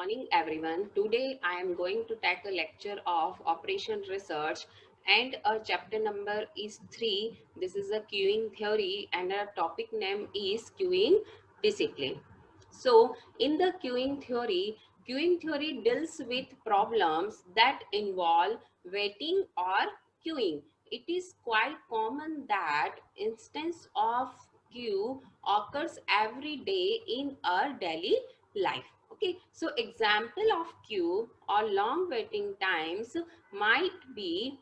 morning everyone. Today I am going to take a lecture of operation research and chapter number is 3. This is a queuing theory and our topic name is queuing discipline. So in the queuing theory deals with problems that involve waiting or queuing. It is quite common that instance of queue occurs every day in our daily life. Okay, so example of queue or long waiting times might be: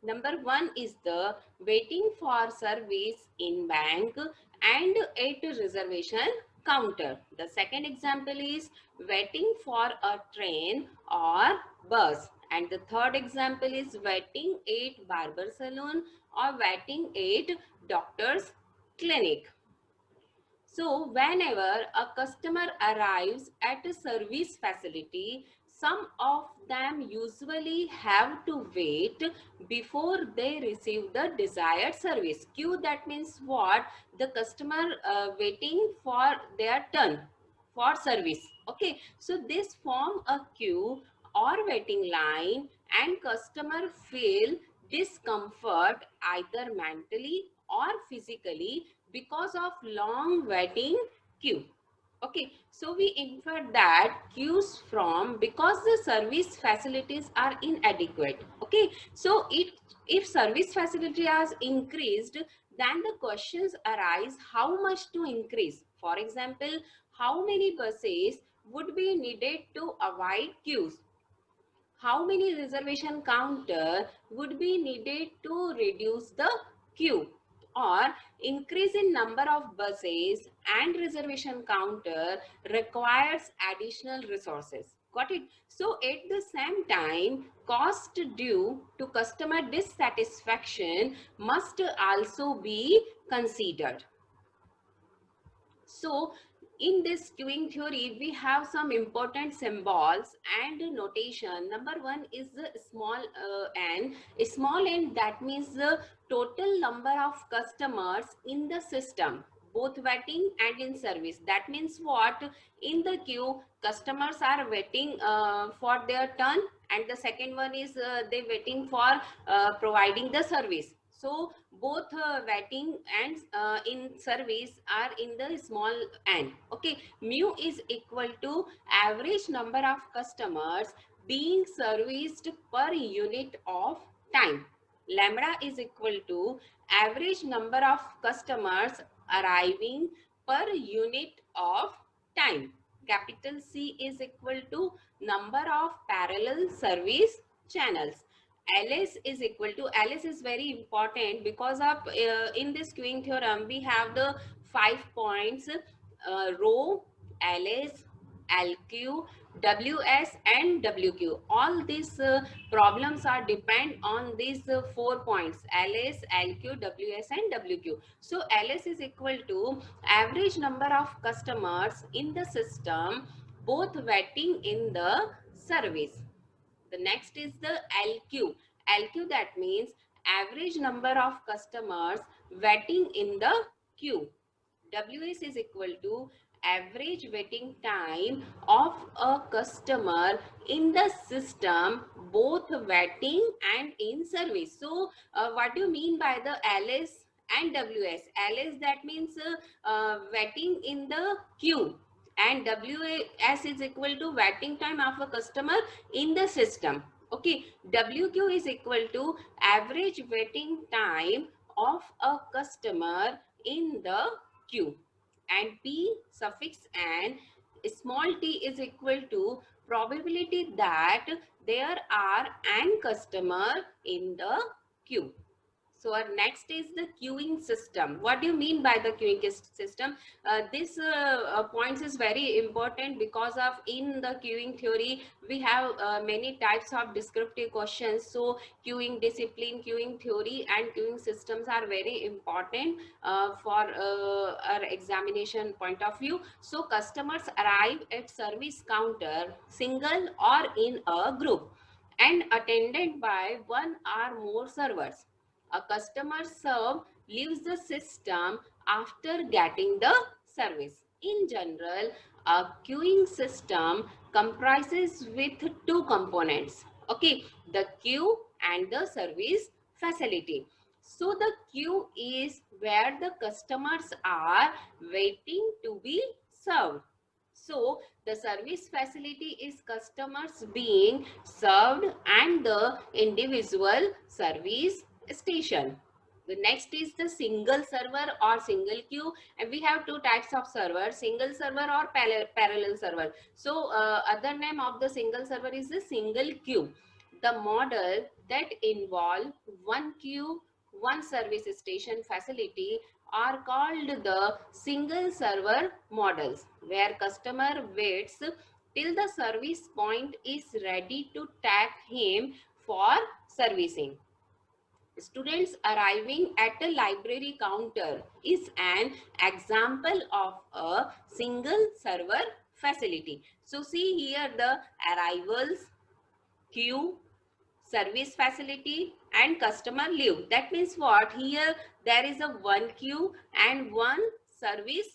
number one is the waiting for service in bank and at reservation counter. The second example is waiting for a train or bus. And the third example is waiting at barber salon or waiting at doctor's clinic. So whenever a customer arrives at a service facility, some of them usually have to wait before they receive the desired service. Queue, that means what? The customer waiting for their turn for service. Okay, so this form a queue or waiting line, and customer feel discomfort either mentally or physically because of long waiting queue. Okay, so we infer that queues from because the service facilities are inadequate. Okay, so if service facility has increased, then the questions arise how much to increase. For example, how many buses would be needed to avoid queues? How many reservation counter would be needed to reduce the queue? Or increase in number of buses and reservation counter requires additional resources. Got it? So at the same time, cost due to customer dissatisfaction must also be considered. So in this queuing theory, we have some important symbols and notation. Number one is the small n. A small n, that means the total number of customers in the system, both waiting and in service. That means what? In the queue, customers are waiting for their turn, and the second one is they waiting for providing the service. So both waiting and in service are in the small n. Okay, mu is equal to average number of customers being serviced per unit of time. Lambda is equal to average number of customers arriving per unit of time. Capital C is equal to number of parallel service channels. LS is equal to, LS is very important because of in this queuing theorem we have the 5 points: rho, LS, LQ, WS and WQ. All these problems are depend on these 4 points: LS, LQ, WS and WQ. So LS is equal to average number of customers in the system both waiting in the service. The next is the LQ. LQ, that means average number of customers waiting in the queue. WS is equal to average waiting time of a customer in the system both waiting and in service. So what do you mean by the LS and WS? LS, that means waiting in the queue, and WS is equal to waiting time of a customer in the system. Okay, WQ is equal to average waiting time of a customer in the queue, and P suffix n small t is equal to probability that there are n customer in the queue. So our next is the queuing system. What do you mean by the queuing system? This points is very important because of in the queuing theory we have many types of descriptive questions. So queuing discipline, queuing theory and queuing systems are very important for our examination point of view. So customers arrive at service counter single or in a group and attended by one or more servers. A customer serve leaves the system after getting the service. In general, a queuing system comprises with two components. Okay, the queue and the service facility. So the queue is where the customers are waiting to be served. So the service facility is customers being served and the individual service station. The next is the single server or single queue, and we have two types of server, single server or parallel server. So other name of the single server is the single queue. The model that involve one queue, one service station facility are called the single server models, where customer waits till the service point is ready to tag him for servicing. Students arriving at a library counter is an example of a single server facility. So see here the arrivals, queue, service facility and customer leave. That means what? Here there is a one queue and one service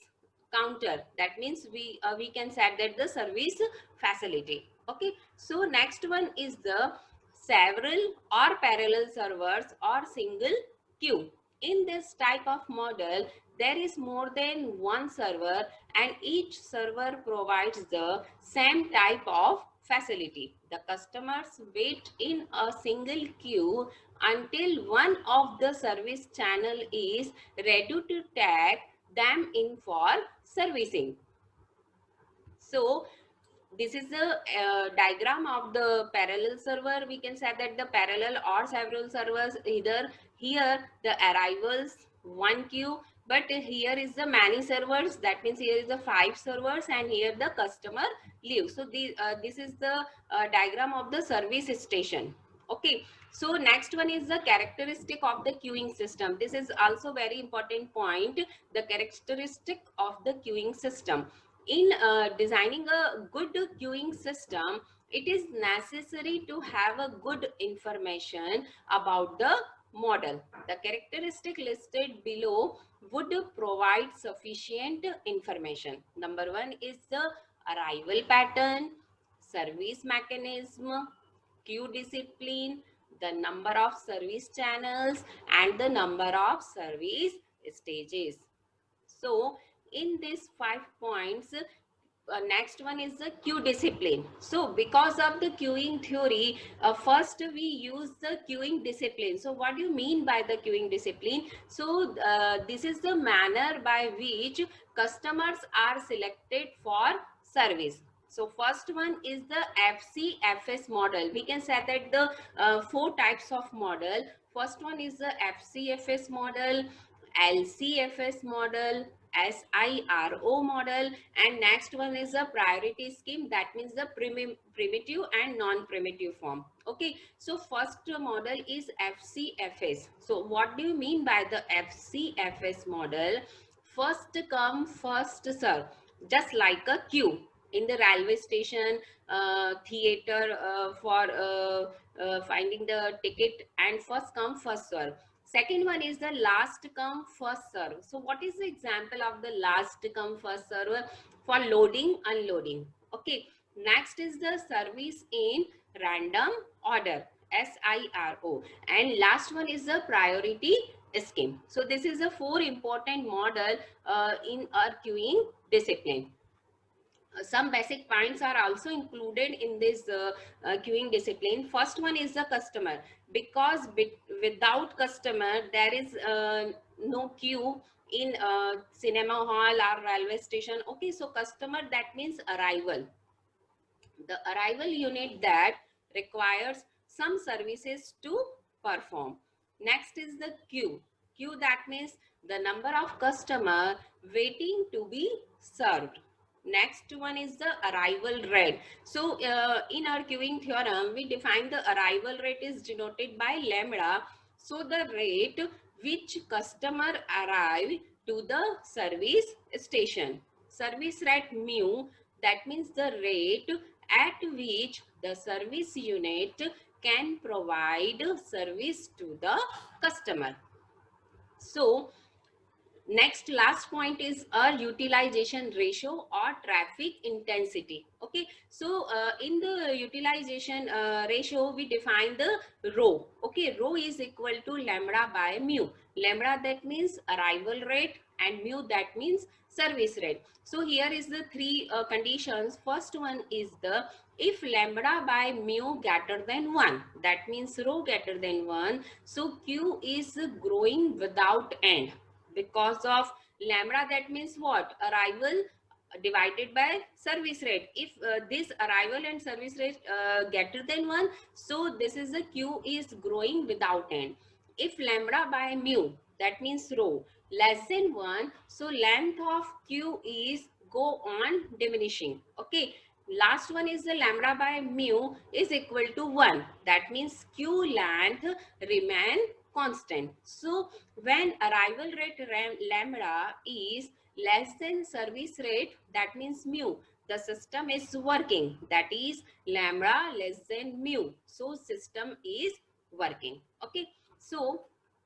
counter. That means we can say that the service facility. Okay, so next one is the several or parallel servers or single queue. In this type of model, there is more than one server and each server provides the same type of facility. The customers wait in a single queue until one of the service channel is ready to tag them in for servicing. So this is the diagram of the parallel server. We can say that the parallel or several servers, either here the arrivals one queue, but here is the many servers. That means here is the 5 servers and here the customer leaves. So this is the diagram of the service station. Okay, so next one is the characteristic of the queuing system. This is also very important point, the characteristic of the queuing system. In designing a good queuing system, it is necessary to have a good information about the model. The characteristic listed below would provide sufficient information. Number one is the arrival pattern, service mechanism, queue discipline, the number of service channels and the number of service stages. So in these 5 points, next one is the queue discipline. So because of the queuing theory, first we use the queuing discipline. So what do you mean by the queuing discipline? So this is the manner by which customers are selected for service. So first one is the FCFS model. We can say that the 4 types of model. First one is the FCFS model, LCFS model, SIRO model, and next one is a priority scheme. That means the primitive and non-primitive form. Okay, so first model is FCFS. So what do you mean by the FCFS model? First come, first serve, just like a queue in the railway station, theater, for finding the ticket, and first come, first serve. Second one is the last come first serve. So what is the example of the last come first serve? For loading, unloading. Okay, next is the service in random order, SIRO, and last one is the priority scheme. So this is a 4 important model in our queuing discipline. Some basic points are also included in this queuing discipline. First one is the customer, because without customer there is no queue in cinema hall or railway station. Okay, so customer, that means arrival, the arrival unit that requires some services to perform. Next is the queue. Queue, that means the number of customer waiting to be served. Next one is the arrival rate. So in our queuing theorem, we define the arrival rate is denoted by lambda. So the rate which customer arrive to the service station. Service rate mu, that means the rate at which the service unit can provide service to the customer. So Next, last point is a utilization ratio or traffic intensity. Okay, so in the utilization ratio, we define the rho. Okay, rho is equal to lambda by mu. Lambda, that means arrival rate, and mu, that means service rate. So here is the three conditions. First one is the if lambda by mu greater than 1, that means rho greater than 1, so q is growing without end because of lambda, that means what, arrival divided by service rate. If this arrival and service rate greater than 1, so this is the q is growing without end. If lambda by mu, that means rho, less than 1, so length of q is go on diminishing. Okay, last one is the lambda by mu is equal to 1, that means q length remain constant. So when arrival rate lambda is less than service rate, that means mu, the system is working, that is lambda less than mu, so system is working. Okay, so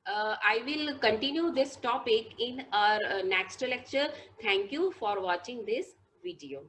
I will continue this topic in our next lecture. Thank you for watching this video.